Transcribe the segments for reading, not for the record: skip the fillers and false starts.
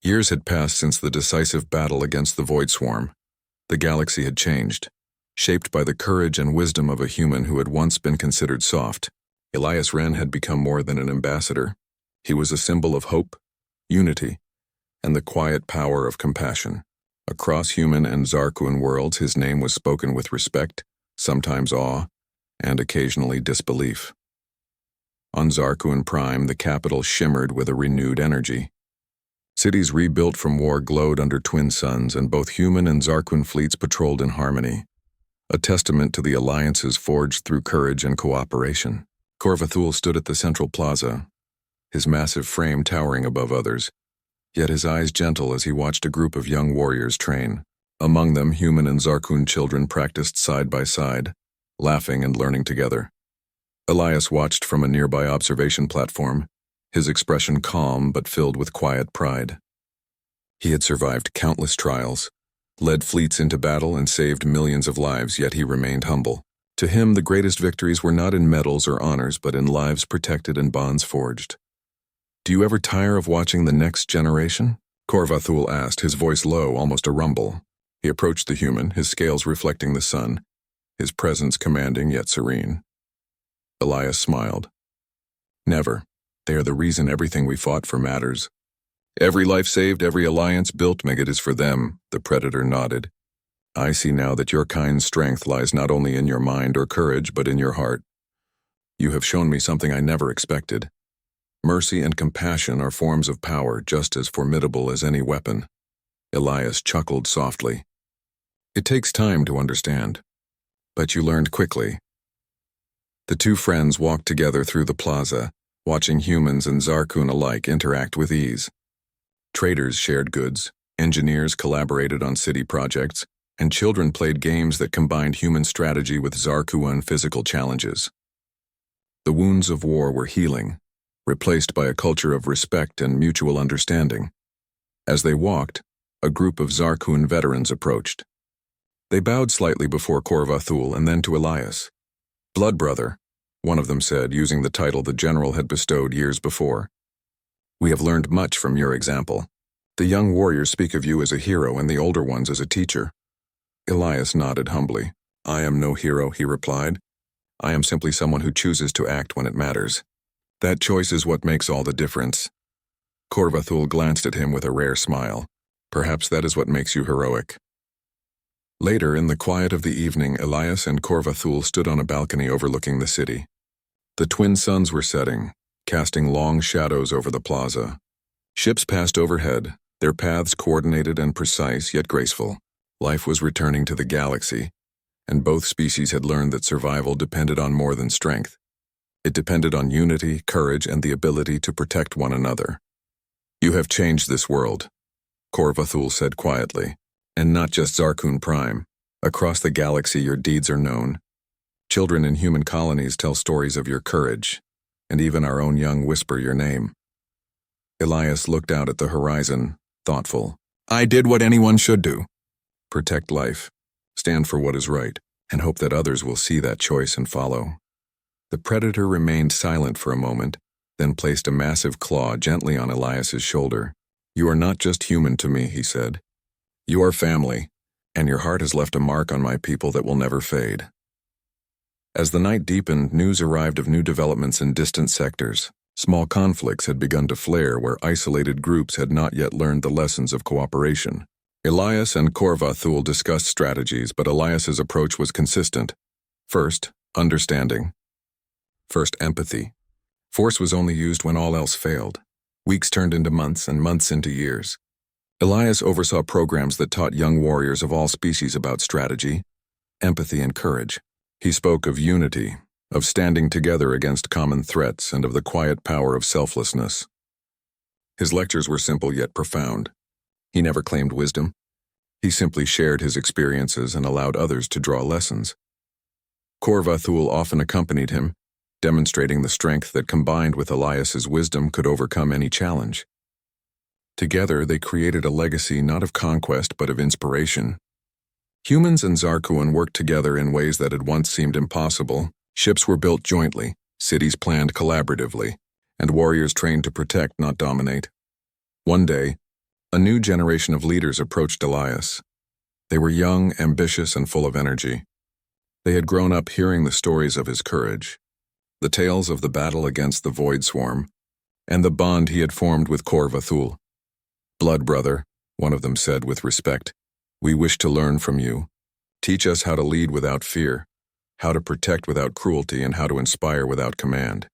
Years had passed since the decisive battle against the Void Swarm. The galaxy had changed, shaped by the courage and wisdom of a human who had once been considered soft. Elias Wren had become more than an ambassador. He was a symbol of hope, unity, and the quiet power of compassion. Across human and Zarkuan worlds, his name was spoken with respect, sometimes awe, and occasionally disbelief. On Zarkuan Prime, the capital shimmered with a renewed energy. Cities rebuilt from war glowed under twin suns, and both human and Zarkuan fleets patrolled in harmony, a testament to the alliances forged through courage and cooperation. Korvathul stood at the central plaza, his massive frame towering above others, yet his eyes gentle as he watched a group of young warriors train. Among them, human and Zarkuan children practiced side by side, laughing and learning together. Elias watched from a nearby observation platform, his expression calm but filled with quiet pride. He had survived countless trials, led fleets into battle, and saved millions of lives, yet he remained humble. To him, the greatest victories were not in medals or honors, but in lives protected and bonds forged. "Do you ever tire of watching the next generation?" Korvathul asked, his voice low, almost a rumble. He approached the human, his scales reflecting the sun, his presence commanding yet serene. Elias smiled. "Never. They are the reason everything we fought for matters. Every life saved, every alliance built, it is for them," the Predator nodded. "I see now that your kind's strength lies not only in your mind or courage, but in your heart. You have shown me something I never expected. Mercy and compassion are forms of power just as formidable as any weapon." Elias chuckled softly. "It takes time to understand, but you learned quickly." The two friends walked together through the plaza, watching humans and Zarkuan alike interact with ease. Traders shared goods, engineers collaborated on city projects, and children played games that combined human strategy with Zarkuan physical challenges. The wounds of war were healing, replaced by a culture of respect and mutual understanding. As they walked, a group of Zarkuan veterans approached. They bowed slightly before Korvathul and then to Elias. "Blood brother," one of them said, using the title the general had bestowed years before. "We have learned much from your example. The young warriors speak of you as a hero and the older ones as a teacher." Elias nodded humbly. "I am no hero," he replied. "I am simply someone who chooses to act when it matters. That choice is what makes all the difference." Korvathul glanced at him with a rare smile. "Perhaps that is what makes you heroic." Later, in the quiet of the evening, Elias and Korvathul stood on a balcony overlooking the city. The twin suns were setting, casting long shadows over the plaza. Ships passed overhead, their paths coordinated and precise yet graceful. Life was returning to the galaxy, and both species had learned that survival depended on more than strength. It depended on unity, courage, and the ability to protect one another. "You have changed this world," Korvathul said quietly. "And not just Zarkuan Prime. Across the galaxy your deeds are known. Children in human colonies tell stories of your courage, and even our own young whisper your name." Elias looked out at the horizon, thoughtful. "I did what anyone should do. Protect life, stand for what is right, and hope that others will see that choice and follow." The Predator remained silent for a moment, then placed a massive claw gently on Elias's shoulder. "You are not just human to me," he said. "You are family, and your heart has left a mark on my people that will never fade." As the night deepened, news arrived of new developments in distant sectors. Small conflicts had begun to flare where isolated groups had not yet learned the lessons of cooperation. Elias and Korvathul discussed strategies, but Elias's approach was consistent. First, understanding. First, empathy. Force was only used when all else failed. Weeks turned into months and months into years. Elias oversaw programs that taught young warriors of all species about strategy, empathy, and courage. He spoke of unity, of standing together against common threats, and of the quiet power of selflessness. His lectures were simple yet profound. He never claimed wisdom. He simply shared his experiences and allowed others to draw lessons. Korvathul often accompanied him, demonstrating the strength that combined with Elias's wisdom could overcome any challenge. Together, they created a legacy not of conquest but of inspiration. Humans and Zarkuan worked together in ways that had once seemed impossible. Ships were built jointly, cities planned collaboratively, and warriors trained to protect, not dominate. One day, A new generation of leaders approached Elias. They were young, ambitious, and full of energy. They had grown up hearing the stories of his courage, the tales of the battle against the Void Swarm, and the bond he had formed with Corvathul. "Blood brother," one of them said with respect, "we wish to learn from you. Teach us how to lead without fear, how to protect without cruelty, and how to inspire without command."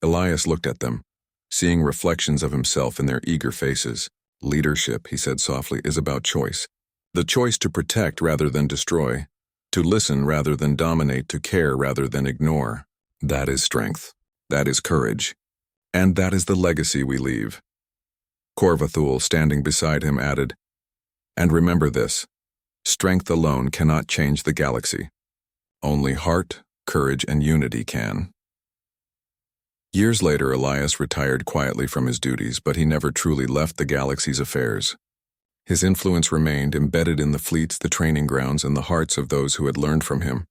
Elias looked at them, seeing reflections of himself in their eager faces. "Leadership," he said softly, "is about choice. The choice to protect rather than destroy, to listen rather than dominate, to care rather than ignore. That is strength. That is courage. And that is the legacy we leave." Corvathul, standing beside him, added, "And remember this, strength alone cannot change the galaxy. Only heart, courage, and unity can." Years later, Elias retired quietly from his duties, but he never truly left the galaxy's affairs. His influence remained embedded in the fleets, the training grounds, and the hearts of those who had learned from him.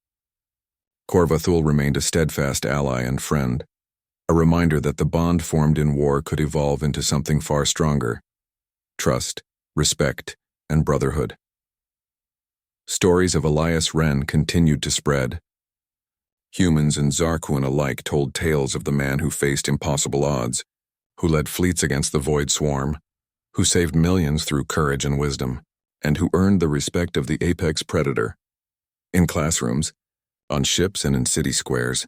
Corvathul remained a steadfast ally and friend, a reminder that the bond formed in war could evolve into something far stronger: trust, respect, and brotherhood. Stories of Elias Wren continued to spread. Humans and Zarquin alike told tales of the man who faced impossible odds, who led fleets against the Void Swarm, who saved millions through courage and wisdom, and who earned the respect of the apex predator. In classrooms, on ships, and in city squares,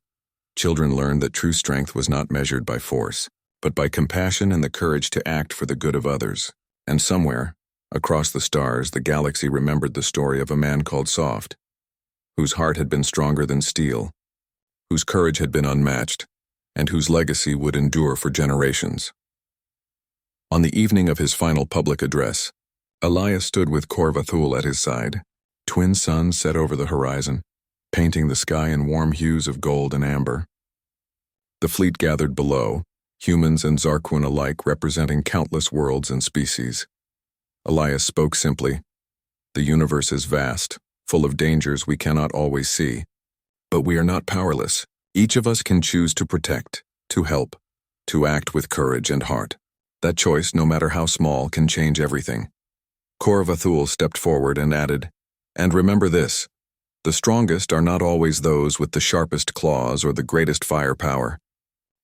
children learned that true strength was not measured by force, but by compassion and the courage to act for the good of others. And somewhere, across the stars, the galaxy remembered the story of a man called Soft, whose heart had been stronger than steel, whose courage had been unmatched, and whose legacy would endure for generations. On the evening of his final public address, Elias stood with Corvathul at his side. Twin suns set over the horizon, painting the sky in warm hues of gold and amber. The fleet gathered below, humans and Zarquin alike representing countless worlds and species. Elias spoke simply, "The universe is vast, full of dangers we cannot always see. But we are not powerless. Each of us can choose to protect, to help, to act with courage and heart. That choice, no matter how small, can change everything." Corvathul stepped forward and added, "And remember this, the strongest are not always those with the sharpest claws or the greatest firepower.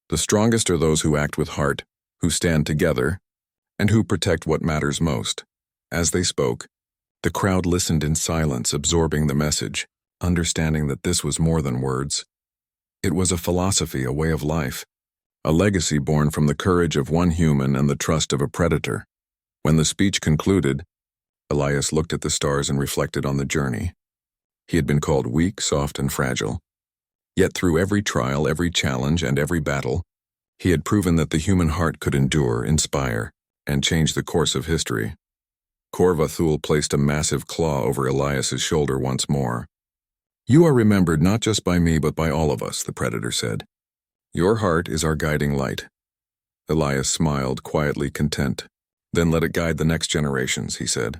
The strongest are those who act with heart, who stand together, and who protect what matters most." As they spoke, the crowd listened in silence, absorbing the message, understanding that this was more than words. It was a philosophy, a way of life, a legacy born from the courage of one human and the trust of a predator. When the speech concluded, Elias looked at the stars and reflected on the journey. He had been called weak, soft, and fragile. Yet through every trial, every challenge, and every battle, he had proven that the human heart could endure, inspire, and change the course of history. Corvathul placed a massive claw over Elias's shoulder once more. "You are remembered not just by me but by all of us," the predator said. "Your heart is our guiding light." Elias smiled, quietly content. "Then let it guide the next generations," he said.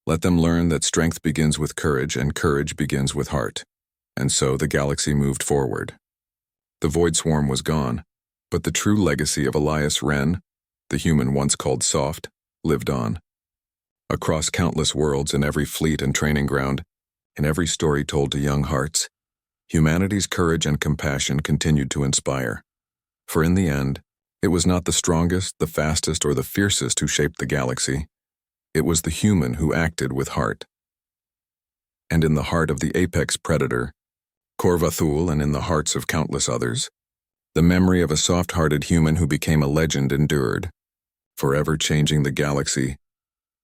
"Let them learn that strength begins with courage and courage begins with heart." And so the galaxy moved forward. The Void Swarm was gone, but the true legacy of Elias Wren, the human once called Soft, lived on. Across countless worlds, in every fleet and training ground, in every story told to young hearts, humanity's courage and compassion continued to inspire. For in the end, it was not the strongest, the fastest, or the fiercest who shaped the galaxy. It was the human who acted with heart. And in the heart of the apex predator, Corvathul, and in the hearts of countless others, the memory of a soft-hearted human who became a legend endured, forever changing the galaxy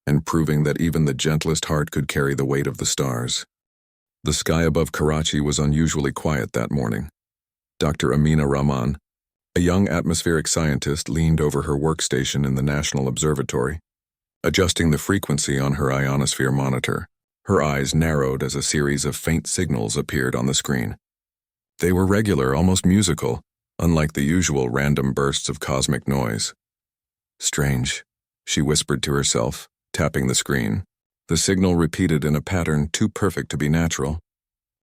and proving that even the gentlest heart could carry the weight of the stars. The sky above Karachi was unusually quiet that morning. Dr. Amina Rahman, a young atmospheric scientist, leaned over her workstation in the National Observatory, adjusting the frequency on her ionosphere monitor. Her eyes narrowed as a series of faint signals appeared on the screen. They were regular, almost musical, unlike the usual random bursts of cosmic noise. "Strange," she whispered to herself, tapping the screen. The signal repeated in a pattern too perfect to be natural.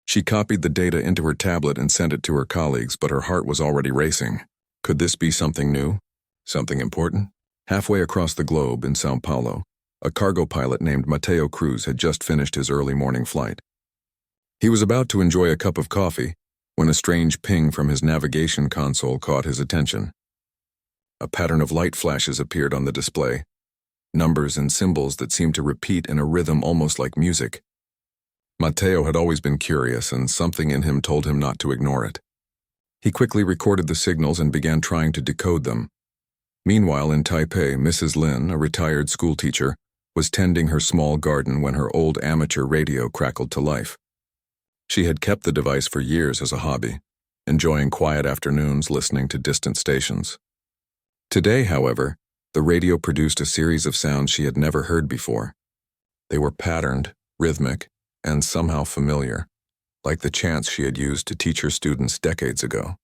She copied the data into her tablet and sent it to her colleagues, but her heart was already racing. Could this be something new? Something important? Halfway across the globe in Sao Paulo, a cargo pilot named Mateo Cruz had just finished his early morning flight. He was about to enjoy a cup of coffee when a strange ping from his navigation console caught his attention. A pattern of light flashes appeared on the display, numbers and symbols that seemed to repeat in a rhythm almost like music. Mateo had always been curious, and something in him told him not to ignore it. He quickly recorded the signals and began trying to decode them. Meanwhile, in Taipei, Mrs. Lin, a retired schoolteacher, was tending her small garden when her old amateur radio crackled to life. She had kept the device for years as a hobby, enjoying quiet afternoons listening to distant stations. Today, however, the radio produced a series of sounds she had never heard before. They were patterned, rhythmic, and somehow familiar, like the chants she had used to teach her students decades ago.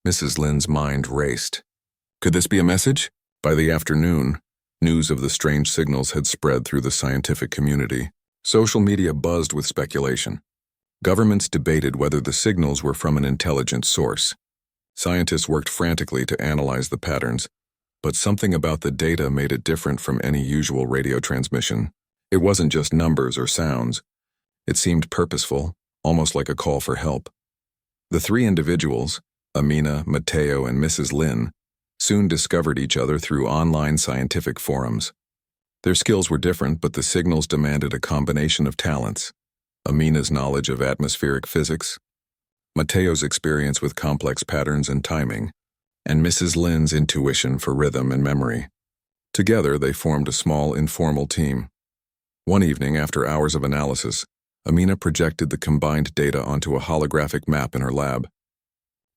Mrs. Lin's mind raced. Could this be a message? By the afternoon, news of the strange signals had spread through the scientific community. Social media buzzed with speculation. Governments debated whether the signals were from an intelligent source. Scientists worked frantically to analyze the patterns, but something about the data made it different from any usual radio transmission. It wasn't just numbers or sounds. It seemed purposeful, almost like a call for help. The three individuals, Amina, Mateo, and Mrs. Lin, soon discovered each other through online scientific forums. Their skills were different, but the signals demanded a combination of talents. Amina's knowledge of atmospheric physics, Mateo's experience with complex patterns and timing, and Mrs. Lin's intuition for rhythm and memory. Together, they formed a small, informal team. One evening, after hours of analysis, Amina projected the combined data onto a holographic map in her lab.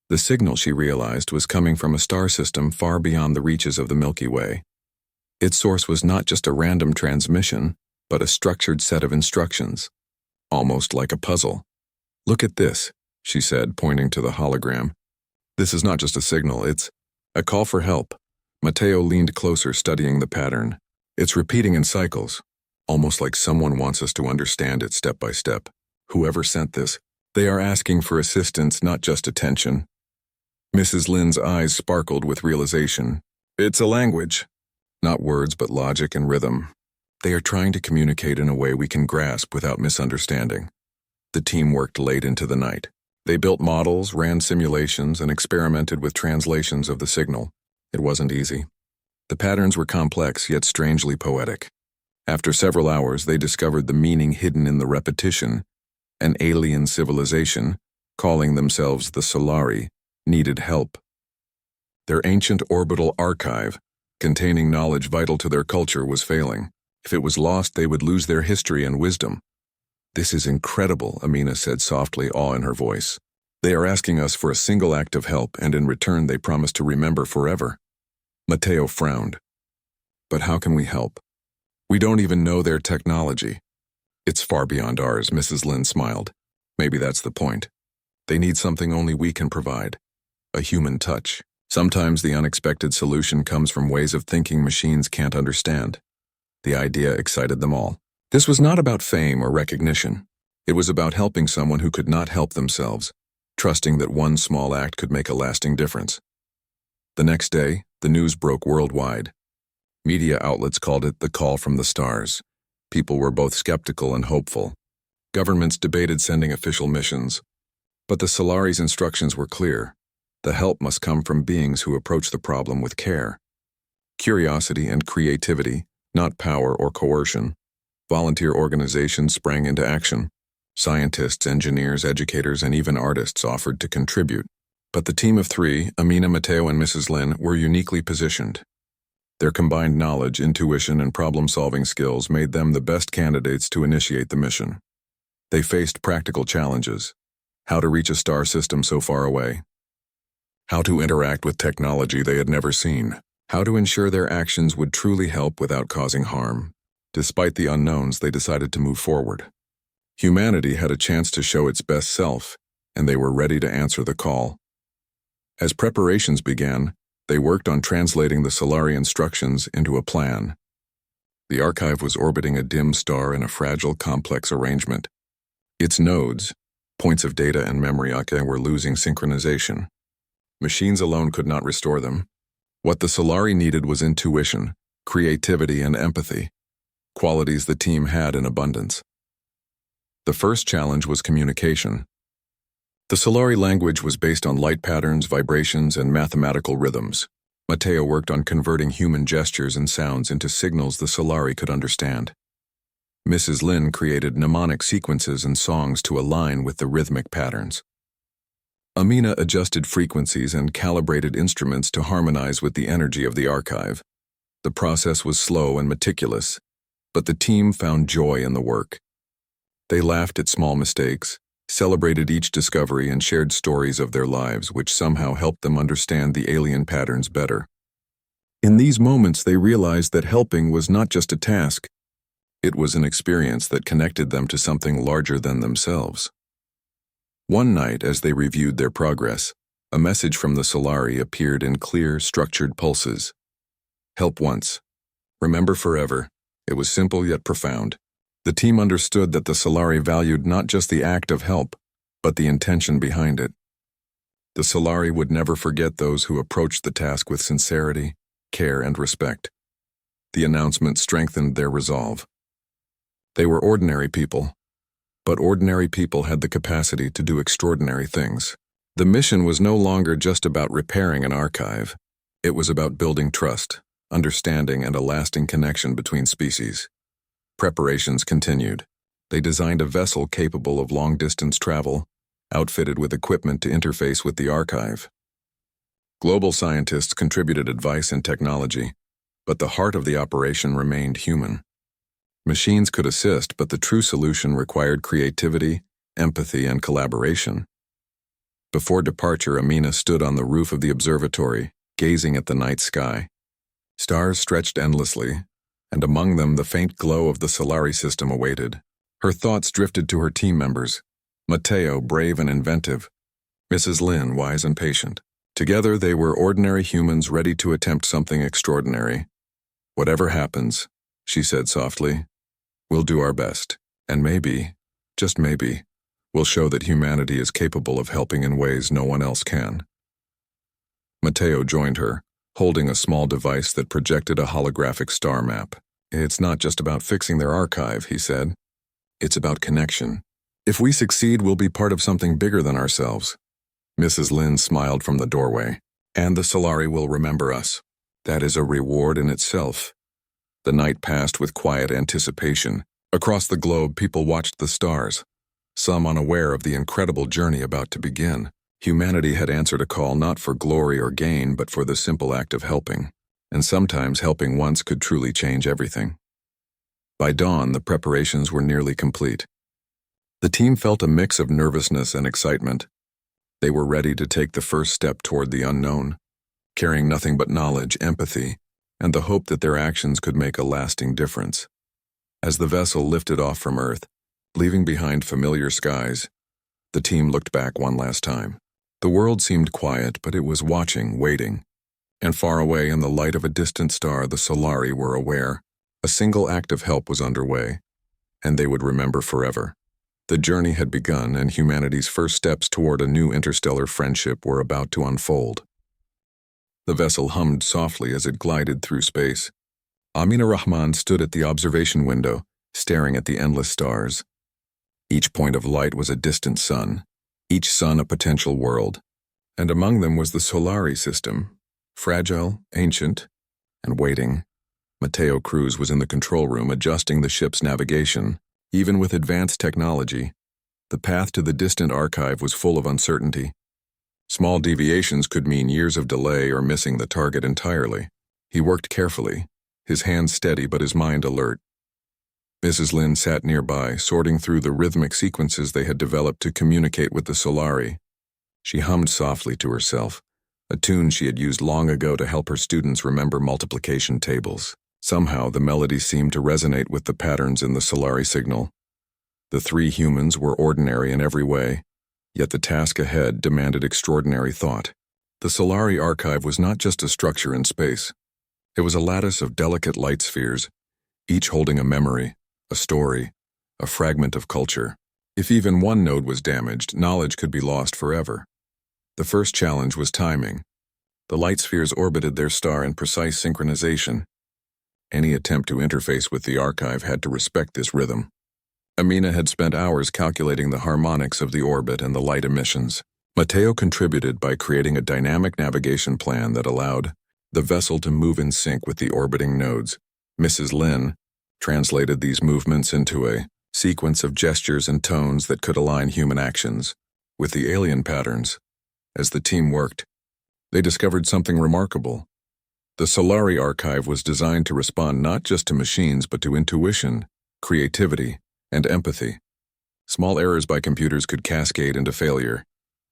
The signal, she realized, was coming from a star system far beyond the reaches of the Milky Way. Its source was not just a random transmission, but a structured set of instructions, almost like a puzzle. Look at this, she said, pointing to the hologram. This is not just a signal, it's a call for help. Mateo leaned closer, studying the pattern. It's repeating in cycles, almost like someone wants us to understand it step by step. Whoever sent this, they are asking for assistance, not just attention. Mrs. Lin's eyes sparkled with realization. It's a language. Not words, but logic and rhythm. They are trying to communicate in a way we can grasp without misunderstanding. The team worked late into the night. They built models, ran simulations, and experimented with translations of the signal. It wasn't easy. The patterns were complex, yet strangely poetic. After several hours, they discovered the meaning hidden in the repetition. An alien civilization, calling themselves the Solari, needed help. Their ancient orbital archive, containing knowledge vital to their culture, was failing. If it was lost, they would lose their history and wisdom. This is incredible, Amina said softly, awe in her voice. They are asking us for a single act of help, and in return they promise to remember forever. Mateo frowned. But how can we help? We don't even know their technology. It's far beyond ours, Mrs. Lin smiled. Maybe that's the point. They need something only we can provide. A human touch. Sometimes the unexpected solution comes from ways of thinking machines can't understand. The idea excited them all. This was not about fame or recognition. It was about helping someone who could not help themselves, trusting that one small act could make a lasting difference. The next day, the news broke worldwide. Media outlets called it the call from the stars. People were both skeptical and hopeful. Governments debated sending official missions. But the Solari's instructions were clear. The help must come from beings who approach the problem with care. Curiosity and creativity, not power or coercion. Volunteer organizations sprang into action. Scientists, engineers, educators, and even artists offered to contribute. But the team of three, Amina, Mateo, and Mrs. Lin, were uniquely positioned. Their combined knowledge, intuition, and problem-solving skills made them the best candidates to initiate the mission. They faced practical challenges. How to reach a star system so far away. How to interact with technology they had never seen. How to ensure their actions would truly help without causing harm. Despite the unknowns, they decided to move forward. Humanity had a chance to show its best self, and they were ready to answer the call. As preparations began, they worked on translating the Solari instructions into a plan. The archive was orbiting a dim star in a fragile, complex arrangement. Its nodes, points of data and memory were losing synchronization. Machines alone could not restore them. What the Solari needed was intuition, creativity, and empathy, qualities the team had in abundance. The first challenge was communication. The Solari language was based on light patterns, vibrations, and mathematical rhythms. Matteo worked on converting human gestures and sounds into signals the Solari could understand. Mrs. Lin created mnemonic sequences and songs to align with the rhythmic patterns. Amina adjusted frequencies and calibrated instruments to harmonize with the energy of the archive. The process was slow and meticulous, but the team found joy in the work. They laughed at small mistakes, celebrated each discovery, and shared stories of their lives, which somehow helped them understand the alien patterns better. In these moments, they realized that helping was not just a task. It was an experience that connected them to something larger than themselves. One night, as they reviewed their progress, a message from the Solari appeared in clear, structured pulses. Help once. Remember forever. It was simple yet profound. The team understood that the Solari valued not just the act of help, but the intention behind it. The Solari would never forget those who approached the task with sincerity, care, and respect. The announcement strengthened their resolve. They were ordinary people, but ordinary people had the capacity to do extraordinary things. The mission was no longer just about repairing an archive. It was about building trust, understanding, and a lasting connection between species. Preparations continued. They designed a vessel capable of long-distance travel, outfitted with equipment to interface with the archive. Global scientists contributed advice and technology, but the heart of the operation remained human. Machines could assist, but the true solution required creativity, empathy, and collaboration. Before departure, Amina stood on the roof of the observatory, gazing at the night sky. Stars stretched endlessly, and among them the faint glow of the Solari system awaited. Her thoughts drifted to her team members. Matteo, brave and inventive. Mrs. Lin, wise and patient. Together they were ordinary humans ready to attempt something extraordinary. Whatever happens, she said softly, we'll do our best, and maybe, just maybe, we'll show that humanity is capable of helping in ways no one else can. Matteo joined her, holding a small device that projected a holographic star map. It's not just about fixing their archive, he said. It's about connection. If we succeed, we'll be part of something bigger than ourselves. Mrs. Lin smiled from the doorway. And the Solari will remember us. That is a reward in itself. The night passed with quiet anticipation. Across the globe, people watched the stars, some unaware of the incredible journey about to begin. Humanity had answered a call not for glory or gain, but for the simple act of helping. And sometimes helping once could truly change everything. By dawn, the preparations were nearly complete. The team felt a mix of nervousness and excitement. They were ready to take the first step toward the unknown, carrying nothing but knowledge, empathy, and the hope that their actions could make a lasting difference. As the vessel lifted off from Earth, leaving behind familiar skies, the team looked back one last time. The world seemed quiet, but it was watching, waiting. And far away in the light of a distant star, the Solari were aware. A single act of help was underway, and they would remember forever. The journey had begun, and humanity's first steps toward a new interstellar friendship were about to unfold. The vessel hummed softly as it glided through space. Amina Rahman stood at the observation window, staring at the endless stars. Each point of light was a distant sun, each sun a potential world, and among them was the Solari system, fragile, ancient, and waiting. Matteo Cruz was in the control room adjusting the ship's navigation. Even with advanced technology, the path to the distant archive was full of uncertainty. Small deviations could mean years of delay or missing the target entirely. He worked carefully, his hands steady but his mind alert. Mrs. Lin sat nearby, sorting through the rhythmic sequences they had developed to communicate with the Solari. She hummed softly to herself, a tune she had used long ago to help her students remember multiplication tables. Somehow, the melody seemed to resonate with the patterns in the Solari signal. The three humans were ordinary in every way, yet the task ahead demanded extraordinary thought. The Solari archive was not just a structure in space. It was a lattice of delicate light spheres, each holding a memory, a story, a fragment of culture. If even one node was damaged, knowledge could be lost forever. The first challenge was timing. The light spheres orbited their star in precise synchronization. Any attempt to interface with the archive had to respect this rhythm. Amina had spent hours calculating the harmonics of the orbit and the light emissions. Matteo contributed by creating a dynamic navigation plan that allowed the vessel to move in sync with the orbiting nodes. Mrs. Lin translated these movements into a sequence of gestures and tones that could align human actions with the alien patterns. As the team worked, they discovered something remarkable. The Solari archive was designed to respond not just to machines but to intuition, creativity, and empathy. Small errors by computers could cascade into failure,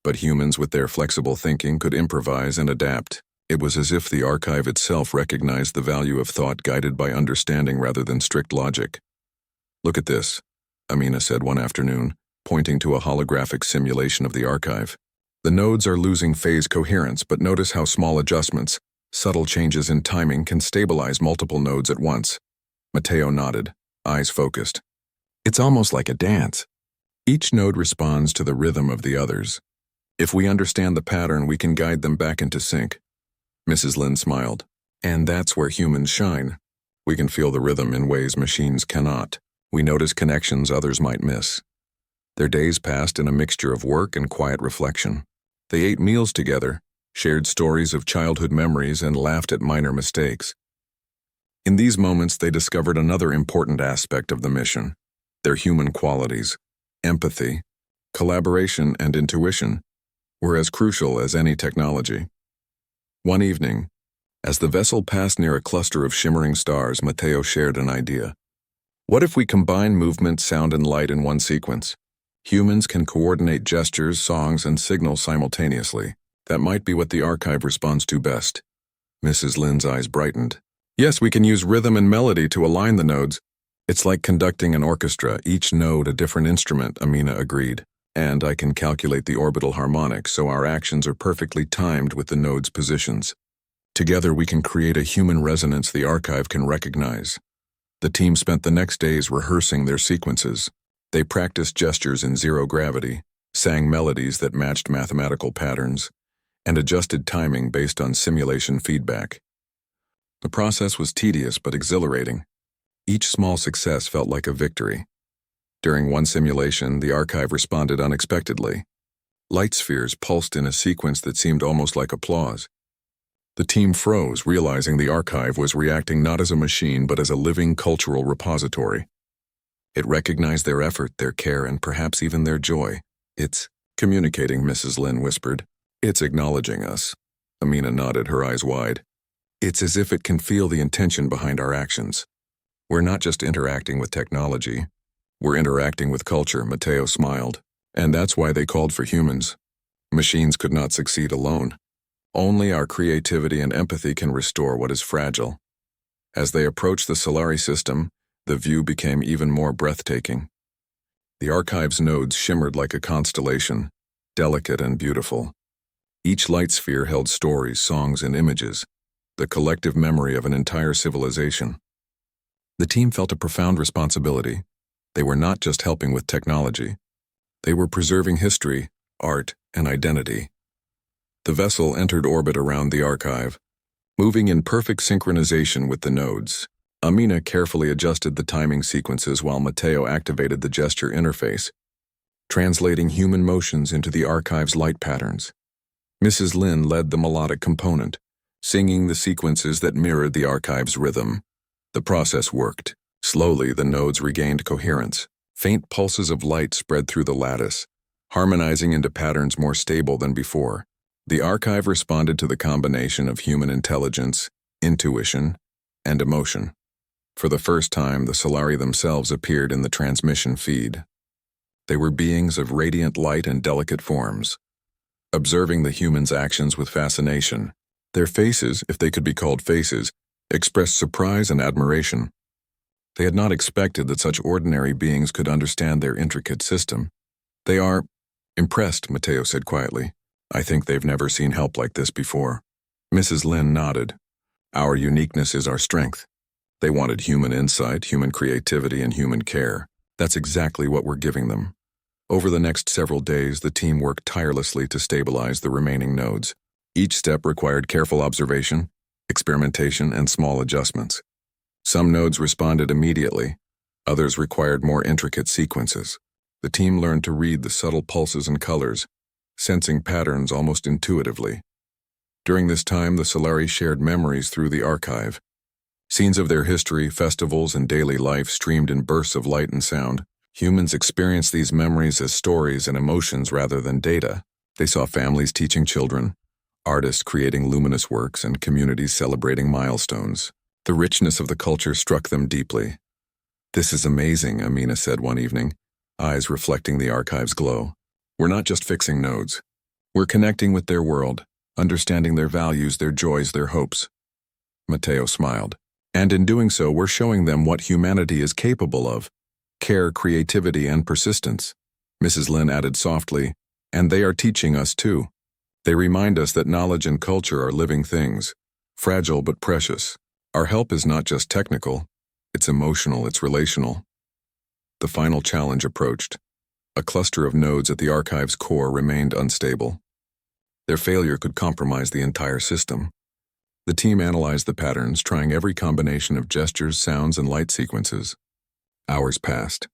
but humans with their flexible thinking could improvise and adapt. It was as if the archive itself recognized the value of thought guided by understanding rather than strict logic. "Look at this," Amina said one afternoon, pointing to a holographic simulation of the archive. "The nodes are losing phase coherence, but notice how small adjustments, subtle changes in timing can stabilize multiple nodes at once." Matteo nodded, eyes focused. "It's almost like a dance. Each node responds to the rhythm of the others. If we understand the pattern, we can guide them back into sync." Mrs. Lin smiled. "And that's where humans shine. We can feel the rhythm in ways machines cannot. We notice connections others might miss." Their days passed in a mixture of work and quiet reflection. They ate meals together, shared stories of childhood memories, and laughed at minor mistakes. In these moments, they discovered another important aspect of the mission: their human qualities. Empathy, collaboration, and intuition were as crucial as any technology. One evening, as the vessel passed near a cluster of shimmering stars, Matteo shared an idea. "What if we combine movement, sound, and light in one sequence? Humans can coordinate gestures, songs, and signals simultaneously. That might be what the archive responds to best." Mrs. Lin's eyes brightened. "Yes, we can use rhythm and melody to align the nodes. It's like conducting an orchestra, each node a different instrument," Amina agreed. "And I can calculate the orbital harmonics so our actions are perfectly timed with the nodes' positions. Together we can create a human resonance the archive can recognize." The team spent the next days rehearsing their sequences. They practiced gestures in zero gravity, sang melodies that matched mathematical patterns, and adjusted timing based on simulation feedback. The process was tedious but exhilarating. Each small success felt like a victory. During one simulation, the archive responded unexpectedly. Light spheres pulsed in a sequence that seemed almost like applause. The team froze, realizing the archive was reacting not as a machine but as a living cultural repository. It recognized their effort, their care, and perhaps even their joy. "It's communicating," Mrs. Lin whispered. "It's acknowledging us." Amina nodded, her eyes wide. "It's as if it can feel the intention behind our actions. We're not just interacting with technology. We're interacting with culture," Matteo smiled. "And that's why they called for humans. Machines could not succeed alone. Only our creativity and empathy can restore what is fragile." As they approached the Solari system, the view became even more breathtaking. The archive's nodes shimmered like a constellation, delicate and beautiful. Each light sphere held stories, songs, and images, the collective memory of an entire civilization. The team felt a profound responsibility. They were not just helping with technology. They were preserving history, art, and identity. The vessel entered orbit around the archive, moving in perfect synchronization with the nodes. Amina carefully adjusted the timing sequences while Matteo activated the gesture interface, translating human motions into the archive's light patterns. Mrs. Lin led the melodic component, singing the sequences that mirrored the archive's rhythm. The process worked. Slowly, the nodes regained coherence. Faint pulses of light spread through the lattice, harmonizing into patterns more stable than before. The archive responded to the combination of human intelligence, intuition, and emotion. For the first time, the Solari themselves appeared in the transmission feed. They were beings of radiant light and delicate forms, observing the humans' actions with fascination. Their faces, if they could be called faces, expressed surprise and admiration. They had not expected that such ordinary beings could understand their intricate system. "They are impressed," Matteo said quietly. "I think they've never seen help like this before." Mrs. Lin nodded. "Our uniqueness is our strength. They wanted human insight, human creativity, and human care. That's exactly what we're giving them." Over the next several days, the team worked tirelessly to stabilize the remaining nodes. Each step required careful observation, experimentation, and small adjustments. Some nodes responded immediately, others required more intricate sequences. The team learned to read the subtle pulses and colors, sensing patterns almost intuitively. During this time, the Solari shared memories through the archive. Scenes of their history, festivals, and daily life streamed in bursts of light and sound. Humans experienced these memories as stories and emotions rather than data. They saw families teaching children, artists creating luminous works, and communities celebrating milestones. The richness of the culture struck them deeply. "This is amazing," Amina said one evening, eyes reflecting the archive's glow. "We're not just fixing nodes. We're connecting with their world, understanding their values, their joys, their hopes." Matteo smiled. "And in doing so, we're showing them what humanity is capable of: care, creativity, and persistence." Mrs. Lin added softly, "And they are teaching us too. They remind us that knowledge and culture are living things, fragile but precious. Our help is not just technical, it's emotional, it's relational." The final challenge approached. A cluster of nodes at the archive's core remained unstable. Their failure could compromise the entire system. The team analyzed the patterns, trying every combination of gestures, sounds, and light sequences. Hours passed.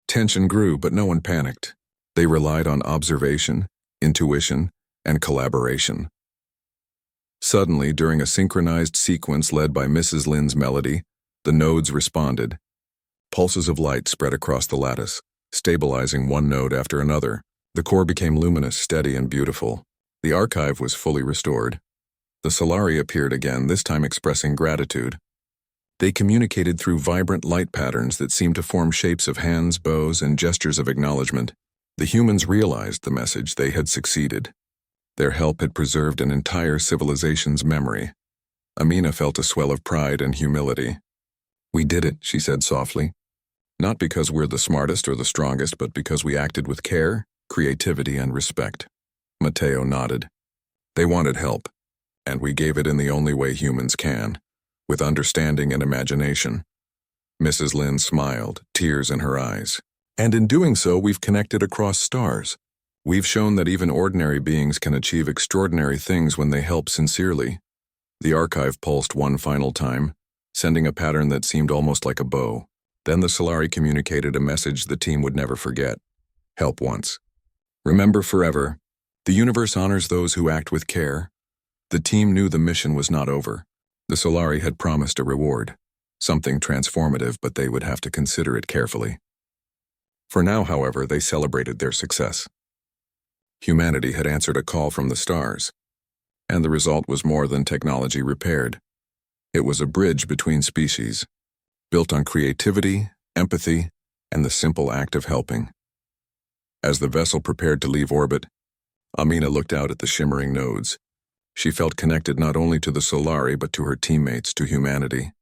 Tension grew, but no one panicked. They relied on observation, intuition, and collaboration. Suddenly, during a synchronized sequence led by Mrs. Lin's melody, the nodes responded. Pulses of light spread across the lattice, stabilizing one node after another. The core became luminous, steady, and beautiful. The archive was fully restored. The Solari appeared again, this time expressing gratitude. They communicated through vibrant light patterns that seemed to form shapes of hands, bows, and gestures of acknowledgement. The humans realized the message: they had succeeded. Their help had preserved an entire civilization's memory. Amina felt a swell of pride and humility. "We did it," she said softly. "Not because we're the smartest or the strongest, but because we acted with care, creativity, and respect." Matteo nodded. "They wanted help, and we gave it in the only way humans can, with understanding and imagination." Mrs. Lin smiled, tears in her eyes. "And in doing so, we've connected across stars. We've shown that even ordinary beings can achieve extraordinary things when they help sincerely." The archive pulsed one final time, sending a pattern that seemed almost like a bow. Then the Solari communicated a message the team would never forget. "Help once. Remember forever. The universe honors those who act with care." The team knew the mission was not over. The Solari had promised a reward, something transformative, but they would have to consider it carefully. For now, however, they celebrated their success. Humanity had answered a call from the stars, and the result was more than technology repaired. It was a bridge between species, built on creativity, empathy, and the simple act of helping. As the vessel prepared to leave orbit, Amina looked out at the shimmering nodes. She felt connected not only to the Solari but to her teammates, to humanity,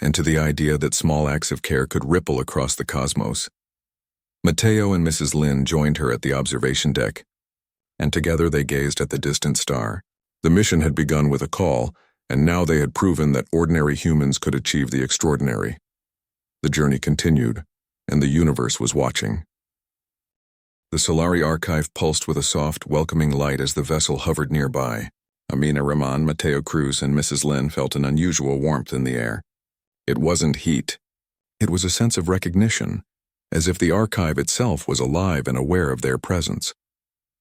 and to the idea that small acts of care could ripple across the cosmos. Matteo and Mrs. Lin joined her at the observation deck, and together they gazed at the distant star. The mission had begun with a call, and now they had proven that ordinary humans could achieve the extraordinary. The journey continued, and the universe was watching. The Solari archive pulsed with a soft, welcoming light as the vessel hovered nearby. Amina Rahman, Matteo Cruz, and Mrs. Lin felt an unusual warmth in the air. It wasn't heat. It was a sense of recognition, as if the archive itself was alive and aware of their presence.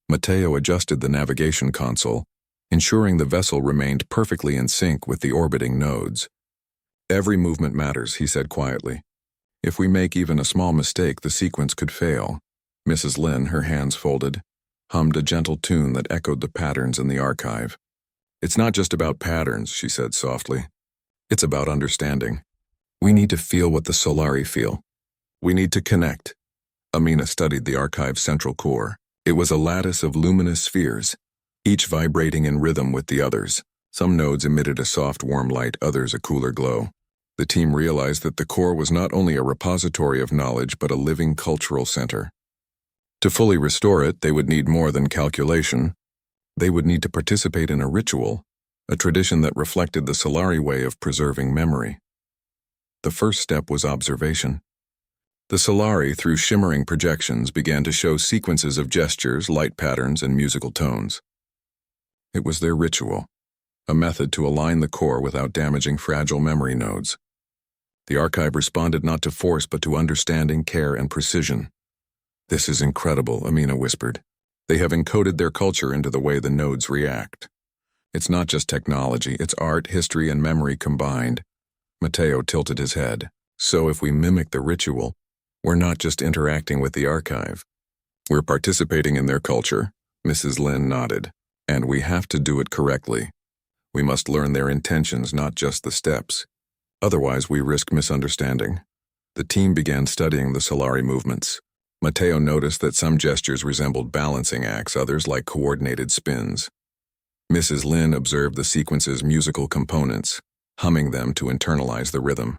Matteo adjusted the navigation console, ensuring the vessel remained perfectly in sync with the orbiting nodes. "Every movement matters," he said quietly. "If we make even a small mistake, the sequence could fail." Mrs. Lin, her hands folded, hummed a gentle tune that echoed the patterns in the archive. "It's not just about patterns," she said softly. "It's about understanding. We need to feel what the Solari feel. We need to connect." Amina studied the archive's central core. It was a lattice of luminous spheres, each vibrating in rhythm with the others. Some nodes emitted a soft, warm light, others a cooler glow. The team realized that the core was not only a repository of knowledge but a living cultural center. To fully restore it, they would need more than calculation. They would need to participate in a ritual, a tradition that reflected the Solari way of preserving memory. The first step was observation. The Solari, through shimmering projections, began to show sequences of gestures, light patterns, and musical tones. It was their ritual, a method to align the core without damaging fragile memory nodes. The archive responded not to force but to understanding, care, and precision. "This is incredible," Amina whispered. "They have encoded their culture into the way the nodes react. It's not just technology, it's art, history, and memory combined." Matteo tilted his head. "So if we mimic the ritual, we're not just interacting with the archive. We're participating in their culture," Mrs. Lin nodded. "And we have to do it correctly. We must learn their intentions, not just the steps. Otherwise, we risk misunderstanding." The team began studying the Solari movements. Matteo noticed that some gestures resembled balancing acts, others like coordinated spins. Mrs. Lin observed the sequence's musical components, humming them to internalize the rhythm.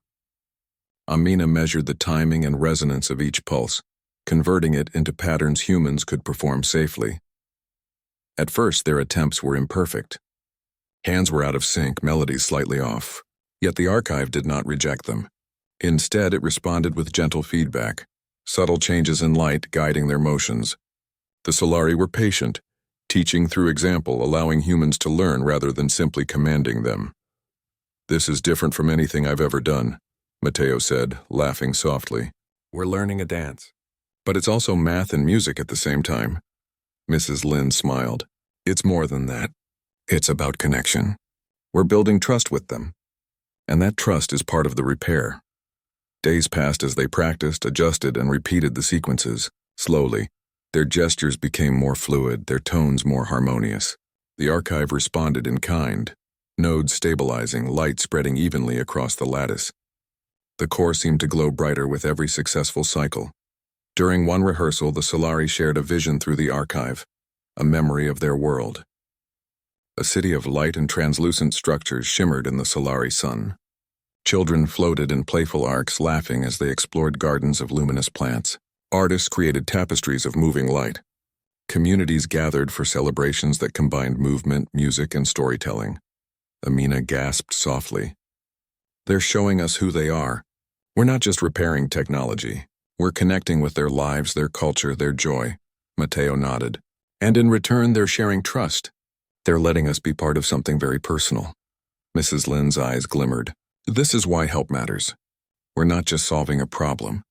Amina measured the timing and resonance of each pulse, converting it into patterns humans could perform safely. At first, their attempts were imperfect. Hands were out of sync, melodies slightly off. Yet the archive did not reject them. Instead, it responded with gentle feedback, subtle changes in light guiding their motions. The Solari were patient, teaching through example, allowing humans to learn rather than simply commanding them. "This is different from anything I've ever done," Matteo said, laughing softly. "We're learning a dance. But it's also math and music at the same time." Mrs. Lin smiled. "It's more than that. It's about connection. We're building trust with them. And that trust is part of the repair." Days passed as they practiced, adjusted, and repeated the sequences. Slowly, their gestures became more fluid, their tones more harmonious. The archive responded in kind, nodes stabilizing, light spreading evenly across the lattice. The core seemed to glow brighter with every successful cycle. During one rehearsal, the Solari shared a vision through the archive, a memory of their world. A city of light and translucent structures shimmered in the Solari sun. Children floated in playful arcs, laughing as they explored gardens of luminous plants. Artists created tapestries of moving light. Communities gathered for celebrations that combined movement, music, and storytelling. Amina gasped softly. "They're showing us who they are. We're not just repairing technology. We're connecting with their lives, their culture, their joy." Matteo nodded. "And in return, they're sharing trust. They're letting us be part of something very personal." Mrs. Lin's eyes glimmered. "This is why help matters. We're not just solving a problem.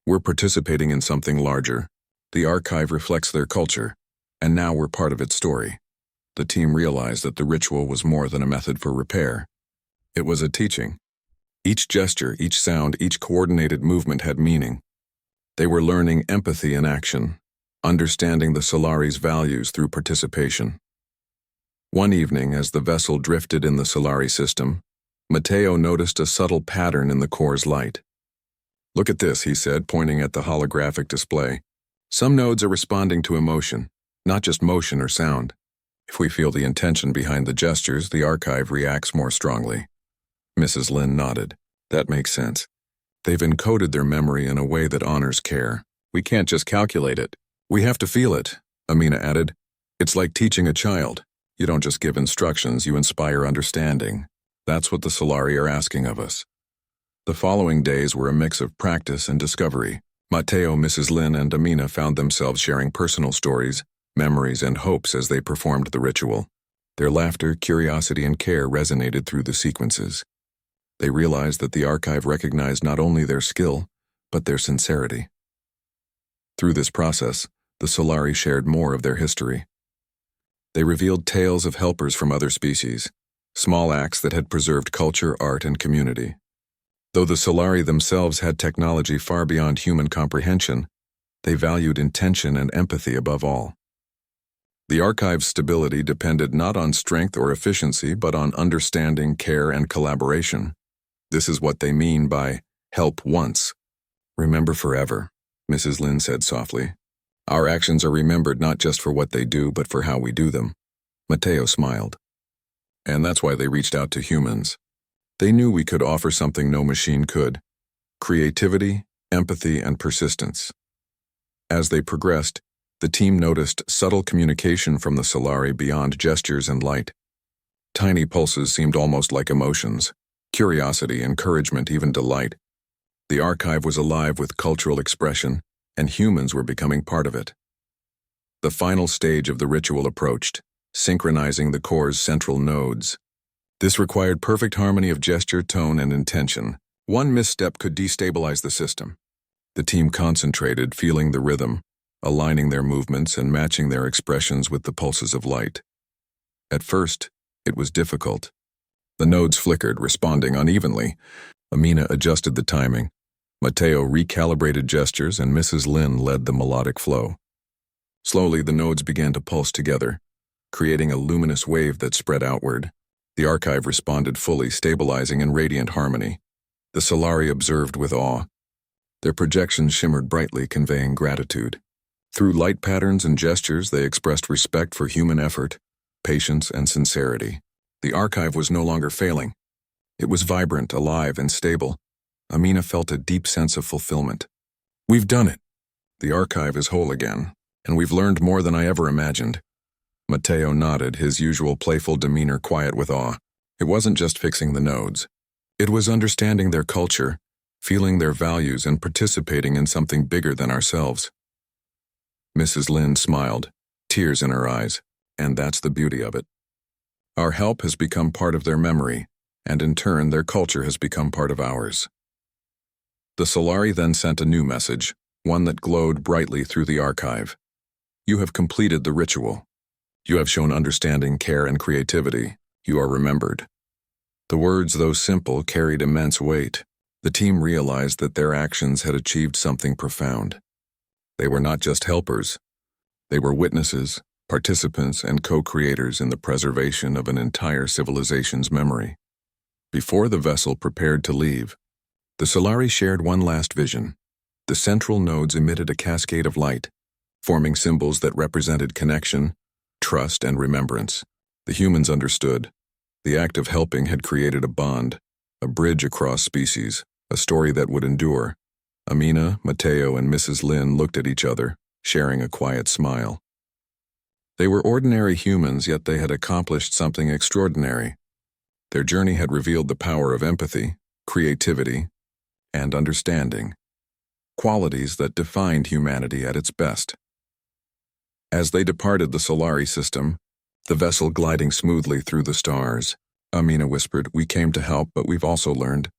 We're participating in something larger. The archive reflects their culture, and now we're part of its story." The team realized that the ritual was more than a method for repair. It was a teaching. Each gesture, each sound, each coordinated movement had meaning. They were learning empathy in action, understanding the Solari's values through participation. One evening, as the vessel drifted in the Solari system, Matteo noticed a subtle pattern in the core's light. "Look at this," he said, pointing at the holographic display. "Some nodes are responding to emotion, not just motion or sound. If we feel the intention behind the gestures, the archive reacts more strongly." Mrs. Lin nodded. "That makes sense. They've encoded their memory in a way that honors care. We can't just calculate it. We have to feel it," Amina added. "It's like teaching a child. You don't just give instructions, you inspire understanding. That's what the Solari are asking of us." The following days were a mix of practice and discovery. Matteo, Mrs. Lin, and Amina found themselves sharing personal stories, memories, and hopes as they performed the ritual. Their laughter, curiosity, and care resonated through the sequences. They realized that the archive recognized not only their skill, but their sincerity. Through this process, the Solari shared more of their history. They revealed tales of helpers from other species, small acts that had preserved culture, art, and community. Though the Solari themselves had technology far beyond human comprehension, they valued intention and empathy above all. The archive's stability depended not on strength or efficiency, but on understanding, care, and collaboration. This is what they mean by help once, remember forever, Mrs. Lin said softly. Our actions are remembered not just for what they do, but for how we do them. Matteo smiled. And that's why they reached out to humans. They knew we could offer something no machine could: creativity, empathy, and persistence. As they progressed, the team noticed subtle communication from the Solari beyond gestures and light. Tiny pulses seemed almost like emotions: curiosity, encouragement, even delight. The archive was alive with cultural expression, and humans were becoming part of it. The final stage of the ritual approached. synchronizing the core's central nodes. This required perfect harmony of gesture, tone, and intention. One misstep could destabilize the system. The team concentrated, feeling the rhythm, aligning their movements and matching their expressions with the pulses of light. At first, it was difficult. The nodes flickered, responding unevenly. Amina adjusted the timing. Mateo recalibrated gestures, and Mrs. Lin led the melodic flow. Slowly, the nodes began to pulse together, creating a luminous wave that spread outward. The archive responded fully, stabilizing in radiant harmony. The Solari observed with awe. Their projections shimmered brightly, conveying gratitude. Through light patterns and gestures, they expressed respect for human effort, patience, and sincerity. The archive was no longer failing. It was vibrant, alive, and stable. Amina felt a deep sense of fulfillment. We've done it. The archive is whole again, and we've learned more than I ever imagined. Mateo nodded, his usual playful demeanor quiet with awe. It wasn't just fixing the nodes. It was understanding their culture, feeling their values, and participating in something bigger than ourselves. Mrs. Lin smiled, tears in her eyes, and that's the beauty of it. Our help has become part of their memory, and in turn their culture has become part of ours. The Solari then sent a new message, one that glowed brightly through the archive. You have completed the ritual. You have shown understanding, care, and creativity. You are remembered. The words, though simple, carried immense weight. The team realized that their actions had achieved something profound. They were not just helpers. They were witnesses, participants, and co-creators in the preservation of an entire civilization's memory. Before the vessel prepared to leave, the Solari shared one last vision. The central nodes emitted a cascade of light, forming symbols that represented connection, trust, and remembrance. The humans understood. The act of helping had created a bond, a bridge across species, a story that would endure. Amina, Mateo, and Mrs. Lin looked at each other, sharing a quiet smile. They were ordinary humans, yet they had accomplished something extraordinary. Their journey had revealed the power of empathy, creativity, and understanding, qualities that defined humanity at its best. As they departed the Solari system, the vessel gliding smoothly through the stars, Amina whispered, "We came to help, but we've also learned.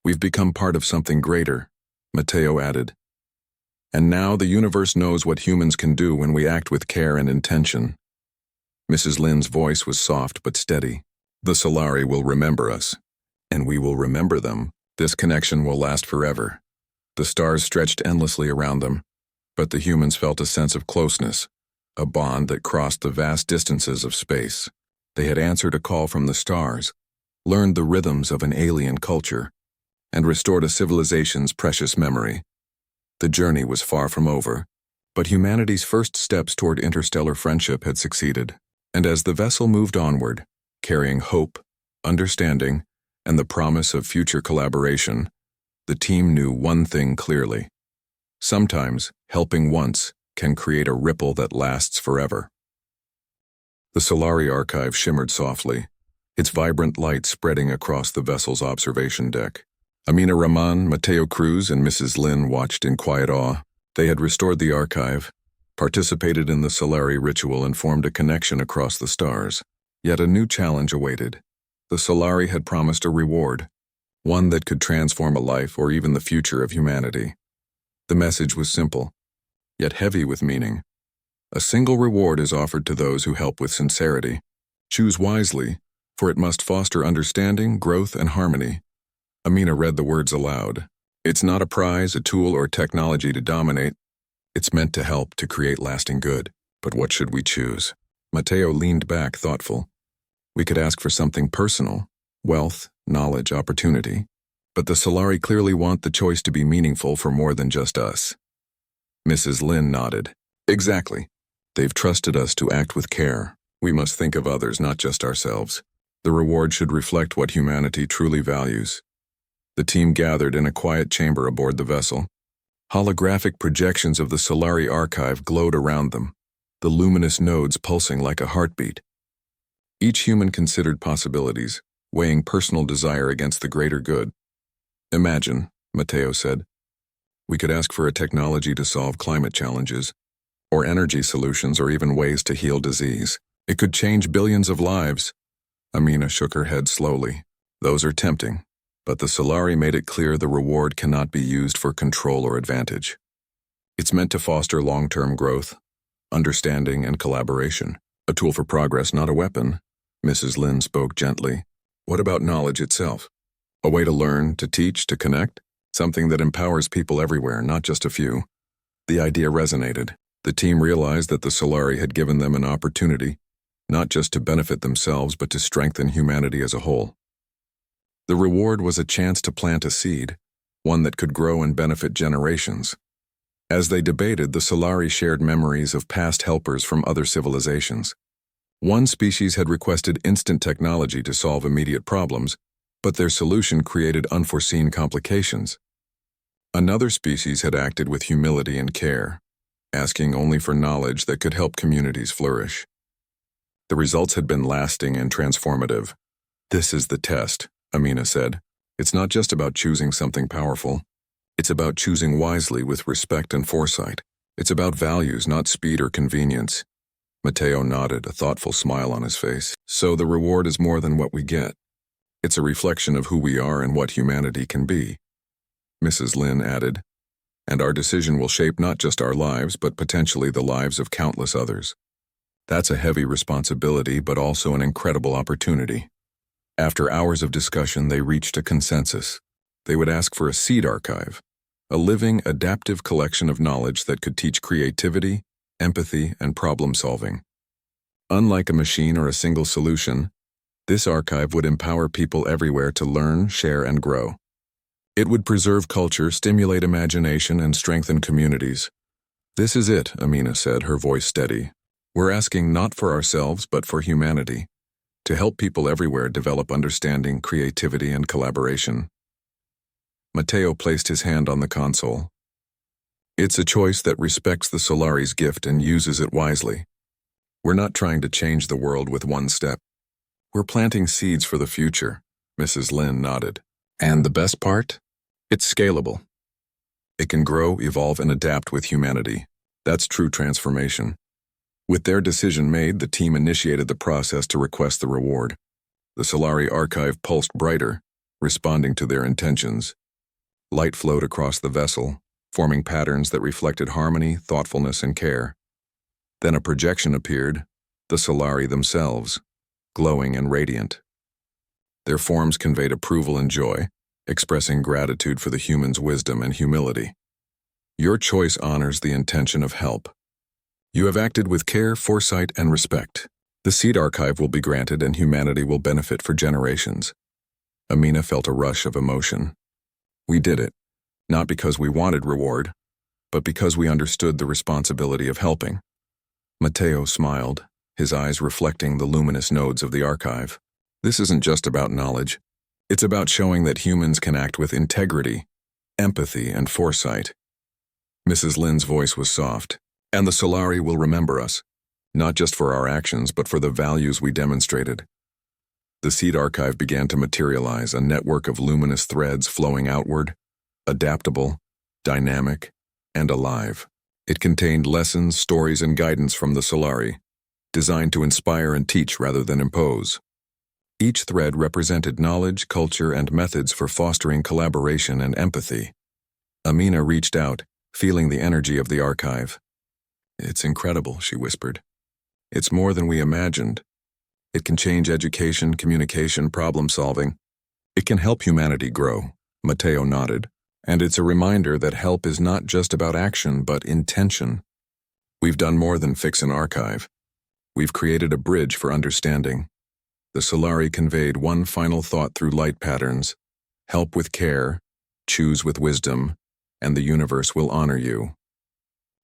We've become part of something greater," Mateo added. "And now the universe knows what humans can do when we act with care and intention." Mrs. Lin's voice was soft but steady. "The Solari will remember us, and we will remember them. This connection will last forever." The stars stretched endlessly around them, but the humans felt a sense of closeness, a bond that crossed the vast distances of space. They had answered a call from the stars, learned the rhythms of an alien culture, and restored a civilization's precious memory. The journey was far from over, but humanity's first steps toward interstellar friendship had succeeded. And as the vessel moved onward, carrying hope, understanding, and the promise of future collaboration, the team knew one thing clearly. Sometimes, helping once can create a ripple that lasts forever. The Solari archive shimmered softly, its vibrant light spreading across the vessel's observation deck. Amina Rahman, Mateo Cruz, and Mrs. Lin watched in quiet awe. They had restored the archive, participated in the Solari ritual, and formed a connection across the stars. Yet a new challenge awaited. The Solari had promised a reward, one that could transform a life or even the future of humanity. The message was simple, yet heavy with meaning. A single reward is offered to those who help with sincerity. Choose wisely, for it must foster understanding, growth, and harmony. Amina read the words aloud. It's not a prize, a tool, or technology to dominate. It's meant to help, to create lasting good. But what should we choose? Mateo leaned back, thoughtful. We could ask for something personal, wealth, knowledge, opportunity. But the Solari clearly want the choice to be meaningful for more than just us. Mrs. Lin nodded. Exactly. They've trusted us to act with care. We must think of others, not just ourselves. The reward should reflect what humanity truly values. The team gathered in a quiet chamber aboard the vessel. Holographic projections of the Solari archive glowed around them, the luminous nodes pulsing like a heartbeat. Each human considered possibilities, weighing personal desire against the greater good. Imagine, Mateo said. We could ask for a technology to solve climate challenges, or energy solutions, or even ways to heal disease. It could change billions of lives. Amina shook her head slowly. Those are tempting, but the Solari made it clear the reward cannot be used for control or advantage. It's meant to foster long-term growth, understanding, and collaboration. A tool for progress, not a weapon. Mrs. Lin spoke gently. What about knowledge itself? A way to learn, to teach, to connect? Something that empowers people everywhere, not just a few. The idea resonated. The team realized that the Solari had given them an opportunity, not just to benefit themselves, but to strengthen humanity as a whole. The reward was a chance to plant a seed, one that could grow and benefit generations. As they debated, the Solari shared memories of past helpers from other civilizations. One species had requested instant technology to solve immediate problems, but their solution created unforeseen complications. Another species had acted with humility and care, asking only for knowledge that could help communities flourish. The results had been lasting and transformative. This is the test, Amina said. It's not just about choosing something powerful. It's about choosing wisely with respect and foresight. It's about values, not speed or convenience. Matteo nodded, a thoughtful smile on his face. So the reward is more than what we get. It's a reflection of who we are and what humanity can be. Mrs. Lin added, and our decision will shape not just our lives, but potentially the lives of countless others. That's a heavy responsibility, but also an incredible opportunity. After hours of discussion, they reached a consensus. They would ask for a seed archive, a living, adaptive collection of knowledge that could teach creativity, empathy, and problem-solving. Unlike a machine or a single solution, this archive would empower people everywhere to learn, share, and grow. It would preserve culture, stimulate imagination, and strengthen communities. This is it, Amina said, her voice steady. We're asking not for ourselves, but for humanity, to help people everywhere develop understanding, creativity, and collaboration. Matteo placed his hand on the console. It's a choice that respects the Solari's gift and uses it wisely. We're not trying to change the world with one step. We're planting seeds for the future, Mrs. Lin nodded. And the best part? It's scalable. It can grow, evolve, and adapt with humanity. That's true transformation. With their decision made, the team initiated the process to request the reward. The Solari archive pulsed brighter, responding to their intentions. Light flowed across the vessel, forming patterns that reflected harmony, thoughtfulness, and care. Then a projection appeared, the Solari themselves, glowing and radiant. Their forms conveyed approval and joy, expressing gratitude for the human's wisdom and humility. Your choice honors the intention of help. You have acted with care, foresight, and respect. The seed archive will be granted and humanity will benefit for generations. Amina felt a rush of emotion. We did it, not because we wanted reward, but because we understood the responsibility of helping. Matteo smiled, his eyes reflecting the luminous nodes of the archive. This isn't just about knowledge. It's about showing that humans can act with integrity, empathy, and foresight. Mrs. Lin's voice was soft. And the Solari will remember us, not just for our actions, but for the values we demonstrated. The seed archive began to materialize, a network of luminous threads flowing outward, adaptable, dynamic, and alive. It contained lessons, stories, and guidance from the Solari, designed to inspire and teach rather than impose. Each thread represented knowledge, culture, and methods for fostering collaboration and empathy. Amina reached out, feeling the energy of the archive. It's incredible, she whispered. It's more than we imagined. It can change education, communication, problem-solving. It can help humanity grow, Matteo nodded. And it's a reminder that help is not just about action, but intention. We've done more than fix an archive. We've created a bridge for understanding. The Solari conveyed one final thought through light patterns. Help with care, choose with wisdom, and the universe will honor you.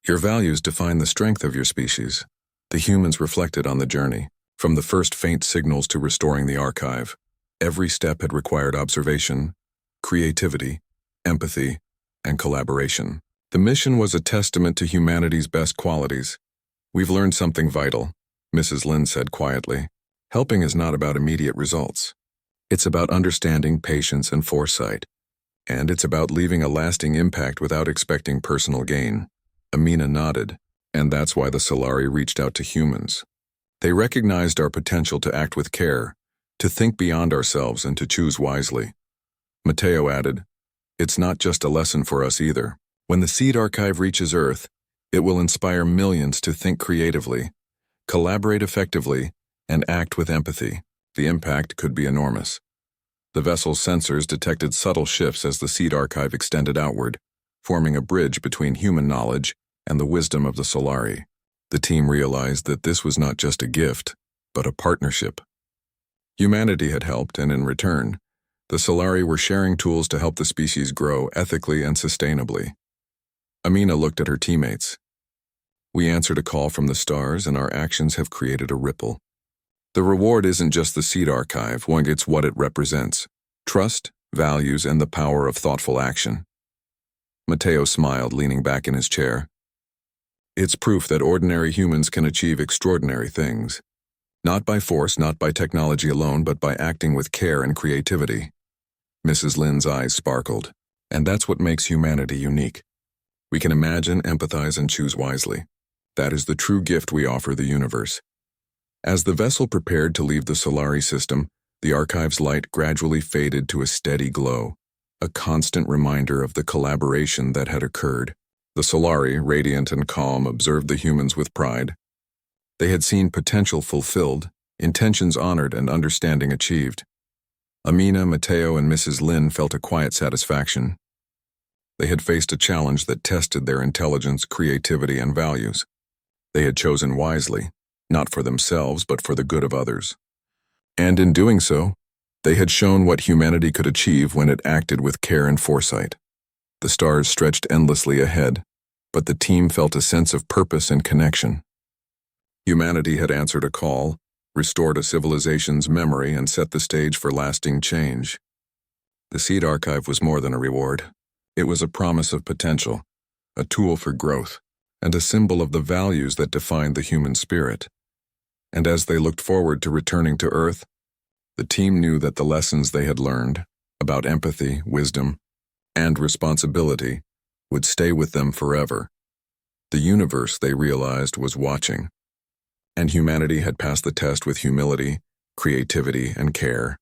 Your values define the strength of your species. The humans reflected on the journey, from the first faint signals to restoring the archive. Every step had required observation, creativity, empathy, and collaboration. The mission was a testament to humanity's best qualities. We've learned something vital, Mrs. Lin said quietly. Helping is not about immediate results. It's about understanding, patience, and foresight. And it's about leaving a lasting impact without expecting personal gain. Amina nodded, and that's why the Solari reached out to humans. They recognized our potential to act with care, to think beyond ourselves and to choose wisely. Matteo added, "It's not just a lesson for us either. When the seed archive reaches Earth, it will inspire millions to think creatively, collaborate effectively, and act with empathy. The impact could be enormous." The vessel's sensors detected subtle shifts as the seed archive extended outward, forming a bridge between human knowledge and the wisdom of the Solari. The team realized that this was not just a gift, but a partnership. Humanity had helped, and in return, the Solari were sharing tools to help the species grow ethically and sustainably. Amina looked at her teammates. "We answered a call from the stars, and our actions have created a ripple. The reward isn't just the seed archive, it's what it represents: trust, values, and the power of thoughtful action." Matteo smiled, leaning back in his chair. "It's proof that ordinary humans can achieve extraordinary things. Not by force, not by technology alone, but by acting with care and creativity." Mrs. Lin's eyes sparkled. "And that's what makes humanity unique. We can imagine, empathize, and choose wisely. That is the true gift we offer the universe." As the vessel prepared to leave the Solari system, the archive's light gradually faded to a steady glow, a constant reminder of the collaboration that had occurred. The Solari, radiant and calm, observed the humans with pride. They had seen potential fulfilled, intentions honored, and understanding achieved. Amina, Matteo, and Mrs. Lin felt a quiet satisfaction. They had faced a challenge that tested their intelligence, creativity, and values. They had chosen wisely, not for themselves, but for the good of others. And in doing so, they had shown what humanity could achieve when it acted with care and foresight. The stars stretched endlessly ahead, but the team felt a sense of purpose and connection. Humanity had answered a call, restored a civilization's memory, and set the stage for lasting change. The seed archive was more than a reward. It was a promise of potential, a tool for growth, and a symbol of the values that defined the human spirit. And as they looked forward to returning to Earth, the team knew that the lessons they had learned about empathy, wisdom, and responsibility would stay with them forever. The universe, they realized, was watching, and humanity had passed the test with humility, creativity, and care.